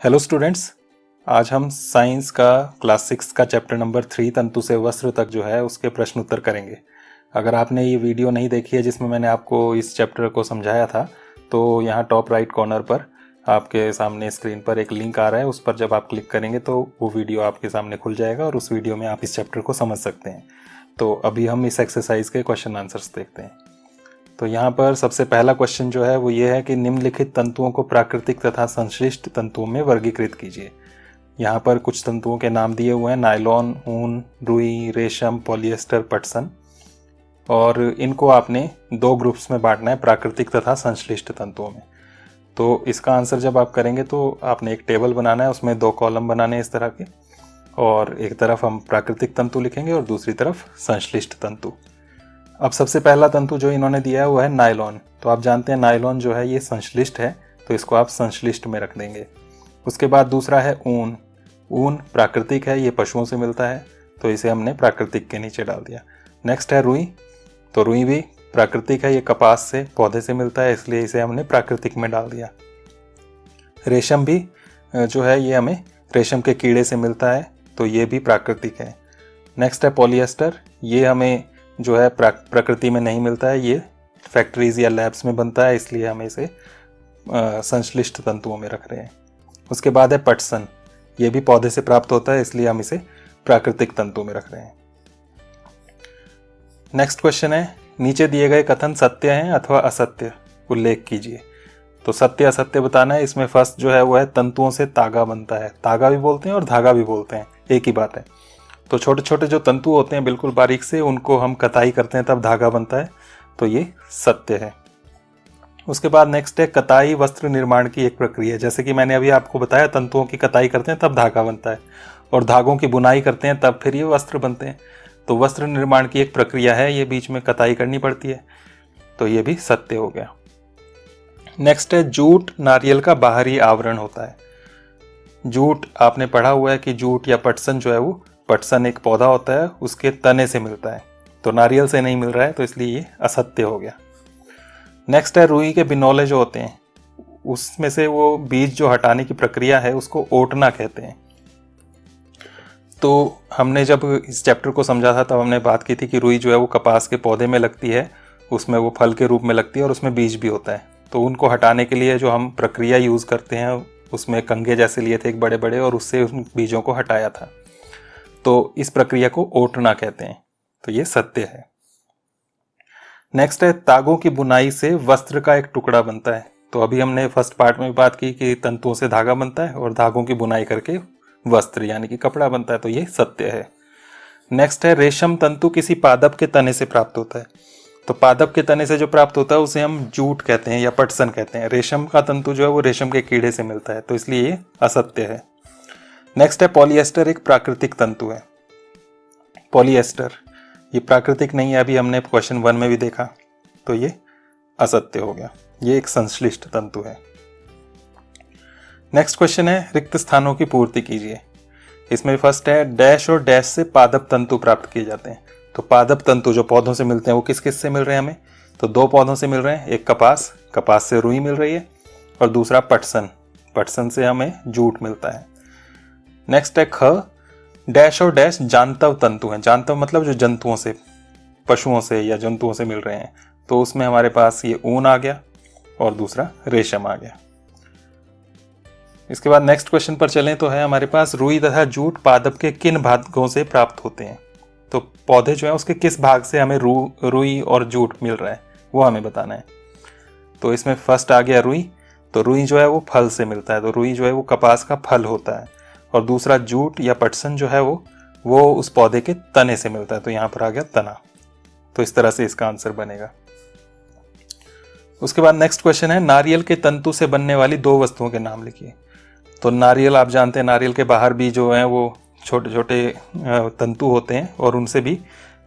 Hello students, आज हम science का क्लास 6 का चैप्टर नंबर 3 तंतु से वस्त्र तक जो है उसके प्रश्न उत्तर करेंगे। अगर आपने ये वीडियो नहीं देखी है जिसमें मैंने आपको इस चैप्टर को समझाया था, तो यहाँ टॉप राइट कॉर्नर पर आपके सामने स्क्रीन पर एक लिंक आ रहा है। उस पर जब आप क्लिक करेंगे तो वो वीडियो आपके सामने खुल जाएगा और उस वीडियो में आप इस चैप्टर को समझ सकते हैं। तो अभी हम इस एक्सरसाइज के क्वेश्चन आंसर्स देखते हैं। तो यहाँ पर सबसे पहला क्वेश्चन जो है वो ये है कि निम्नलिखित तंतुओं को प्राकृतिक तथा संश्लिष्ट तंतुओं में वर्गीकृत कीजिए। यहाँ पर कुछ तंतुओं के नाम दिए हुए हैं: नायलॉन, ऊन, रुई, रेशम, पॉलिएस्टर, पटसन। और इनको आपने दो ग्रुप्स में बांटना है, प्राकृतिक तथा संश्लिष्ट तंतुओं में। तो इसका आंसर जब आप करेंगे तो आपने एक टेबल बनाना है, उसमें दो कॉलम बनाने हैं इस तरह के, और एक तरफ हम प्राकृतिक तंतु लिखेंगे और दूसरी तरफ संश्लिष्ट तंतु। अब सबसे पहला तंतु जो इन्होंने दिया है वो है नायलॉन। तो आप जानते हैं नायलॉन जो है ये संश्लिष्ट है, तो इसको आप संश्लिष्ट में रख देंगे। उसके बाद दूसरा है ऊन। ऊन प्राकृतिक है, ये पशुओं से मिलता है, तो इसे हमने प्राकृतिक के नीचे डाल दिया। नेक्स्ट है रुई। तो रुई भी प्राकृतिक है, ये कपास से, पौधे से मिलता है, इसलिए इसे हमने प्राकृतिक में डाल दिया। रेशम भी जो है ये हमें रेशम के कीड़े से मिलता है, तो ये भी प्राकृतिक है। नेक्स्ट है पॉलिएस्टर। ये हमें जो है प्रकृति में नहीं मिलता है, ये फैक्ट्रीज या लैब्स में बनता है, इसलिए हम इसे संश्लिष्ट तंतुओं में रख रहे हैं। उसके बाद है पटसन। ये भी पौधे से प्राप्त होता है, इसलिए हम इसे प्राकृतिक तंतु में रख रहे हैं। नेक्स्ट क्वेश्चन है, नीचे दिए गए कथन सत्य हैं अथवा असत्य उल्लेख कीजिए। तो सत्य असत्य बताना है। इसमें फर्स्ट जो है वो है तंतुओं से तागा बनता है। तागा भी बोलते हैं और धागा भी बोलते हैं, एक ही बात है। तो छोटे छोटे जो तंतु होते हैं बिल्कुल बारीक से, उनको हम कताई करते हैं तब धागा बनता है, तो ये सत्य है। उसके बाद नेक्स्ट है कताई वस्त्र निर्माण की एक प्रक्रिया। जैसे कि मैंने अभी आपको बताया, तंतुओं की कताई करते हैं तब धागा बनता है, और धागों की बुनाई करते हैं तब फिर ये वस्त्र बनते हैं। तो वस्त्र निर्माण की एक प्रक्रिया है, ये बीच में कताई करनी पड़ती है, तो ये भी सत्य हो गया। नेक्स्ट है जूट नारियल का बाहरी आवरण होता है। जूट आपने पढ़ा हुआ है कि जूट या पटसन जो है वो, पटसन एक पौधा होता है, उसके तने से मिलता है, तो नारियल से नहीं मिल रहा है, तो इसलिए ये असत्य हो गया। नेक्स्ट है रुई के बिनौले जो होते हैं, उसमें से वो बीज जो हटाने की प्रक्रिया है उसको ओटना कहते हैं। तो हमने जब इस चैप्टर को समझा था तब हमने बात की थी कि रुई जो है वो कपास के पौधे में लगती है, उसमें वो फल के रूप में लगती है और उसमें बीज भी होता है। तो उनको हटाने के लिए जो हम प्रक्रिया यूज़ करते हैं, उसमें कंगे जैसे लिए थे एक बड़े बड़े, और उससे उन बीजों को हटाया था, तो इस प्रक्रिया को ओटना कहते हैं, तो ये सत्य है। नेक्स्ट है तागों की बुनाई से वस्त्र का एक टुकड़ा बनता है। तो अभी हमने फर्स्ट पार्ट में बात की कि तंतुओं से धागा बनता है और धागों की बुनाई करके वस्त्र यानी कि कपड़ा बनता है, तो ये सत्य है। नेक्स्ट है रेशम तंतु किसी पादप के तने से प्राप्त होता है। तो पादप के तने से जो प्राप्त होता है उसे हम जूट कहते हैं या पटसन कहते हैं। रेशम का तंतु जो है वो रेशम के कीड़े से मिलता है, तो इसलिए ये असत्य है। नेक्स्ट है पॉलिएस्टर एक प्राकृतिक तंतु है। पॉलिएस्टर ये प्राकृतिक नहीं है, अभी हमने क्वेश्चन 1 में भी देखा, तो ये असत्य हो गया, ये एक संश्लिष्ट तंतु है। नेक्स्ट क्वेश्चन है रिक्त स्थानों की पूर्ति कीजिए। इसमें फर्स्ट है डैश और डैश से पादप तंतु प्राप्त किए जाते हैं। तो पादप तंतु जो पौधों से मिलते हैं वो किस किस से मिल रहे हैं हमें? तो दो पौधों से मिल रहे हैं, एक कपास, कपास से रुई मिल रही है, और दूसरा पटसन, पटसन से हमें जूट मिलता है। नेक्स्ट है ख, डैश और डैश जानतव तंतु हैं। जानतव मतलब जो जंतुओं से, पशुओं से या जंतुओं से मिल रहे हैं, तो उसमें हमारे पास ये ऊन आ गया और दूसरा रेशम आ गया। इसके बाद नेक्स्ट क्वेश्चन पर चलें तो है हमारे पास रुई तथा जूट पादप के किन भागों से प्राप्त होते हैं। तो पौधे जो है उसके किस भाग से हमें रुई और जूट मिल रहा है वो हमें बताना है। तो इसमें फर्स्ट आ गया रुई। तो रुई जो है वो फल से मिलता है, तो रुई जो है वो कपास का फल होता है, और दूसरा जूट या पटसन जो है वो उस पौधे के तने से मिलता है, तो यहाँ पर आ गया तना। तो इस तरह से इसका आंसर बनेगा। उसके बाद नेक्स्ट क्वेश्चन है नारियल के तंतु से बनने वाली दो वस्तुओं के नाम लिखिए। तो नारियल आप जानते हैं, नारियल के बाहर भी जो है वो छोटे छोटे तंतु होते हैं और उनसे भी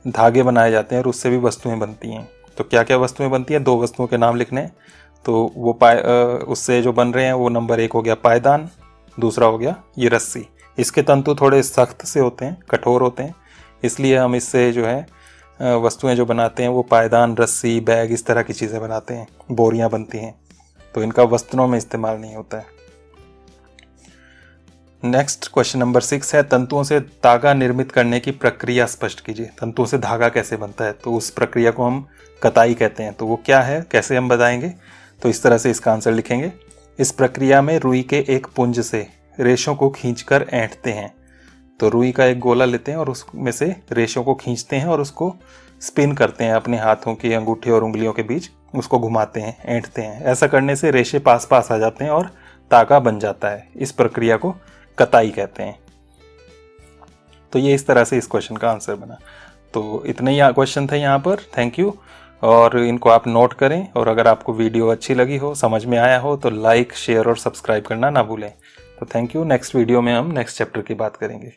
धागे बनाए जाते हैं और उससे भी वस्तुएं बनती हैं। तो क्या क्या वस्तुएं बनती हैं? दो वस्तुओं के नाम लिखने। तो वो उससे जो बन रहे हैं वो नंबर 1 हो गया पायदान, दूसरा हो गया ये रस्सी। इसके तंतु थोड़े सख्त से होते हैं, कठोर होते हैं, इसलिए हम इससे जो है वस्तुएं जो बनाते हैं वो पायदान, रस्सी, बैग, इस तरह की चीज़ें बनाते हैं, बोरियां बनती हैं, तो इनका वस्त्रों में इस्तेमाल नहीं होता है। नेक्स्ट क्वेश्चन नंबर 6 है, तंतुओं से धागा निर्मित करने की प्रक्रिया स्पष्ट कीजिए। तंतुओं से धागा कैसे बनता है, तो उस प्रक्रिया को हम कताई कहते हैं। तो वो क्या है, कैसे हम बताएंगे, तो इस तरह से इसका आंसर लिखेंगे। इस प्रक्रिया में रुई के एक पुंज से रेशों को खींचकर ऐंठते हैं। तो रुई का एक गोला लेते हैं और उसमें से रेशों को खींचते हैं और उसको स्पिन करते हैं अपने हाथों की अंगूठे और उंगलियों के बीच, उसको घुमाते हैं, ऐंठते हैं। ऐसा करने से रेशे पास पास आ जाते हैं और धागा बन जाता है। इस प्रक्रिया को कताई कहते हैं। तो ये इस तरह से इस क्वेश्चन का आंसर बना। तो इतने ही क्वेश्चन थे यहाँ पर। थैंक यू, और इनको आप नोट करें। और अगर आपको वीडियो अच्छी लगी हो, समझ में आया हो, तो लाइक, शेयर और सब्सक्राइब करना ना भूलें। तो थैंक यू। नेक्स्ट वीडियो में हम नेक्स्ट चैप्टर की बात करेंगे।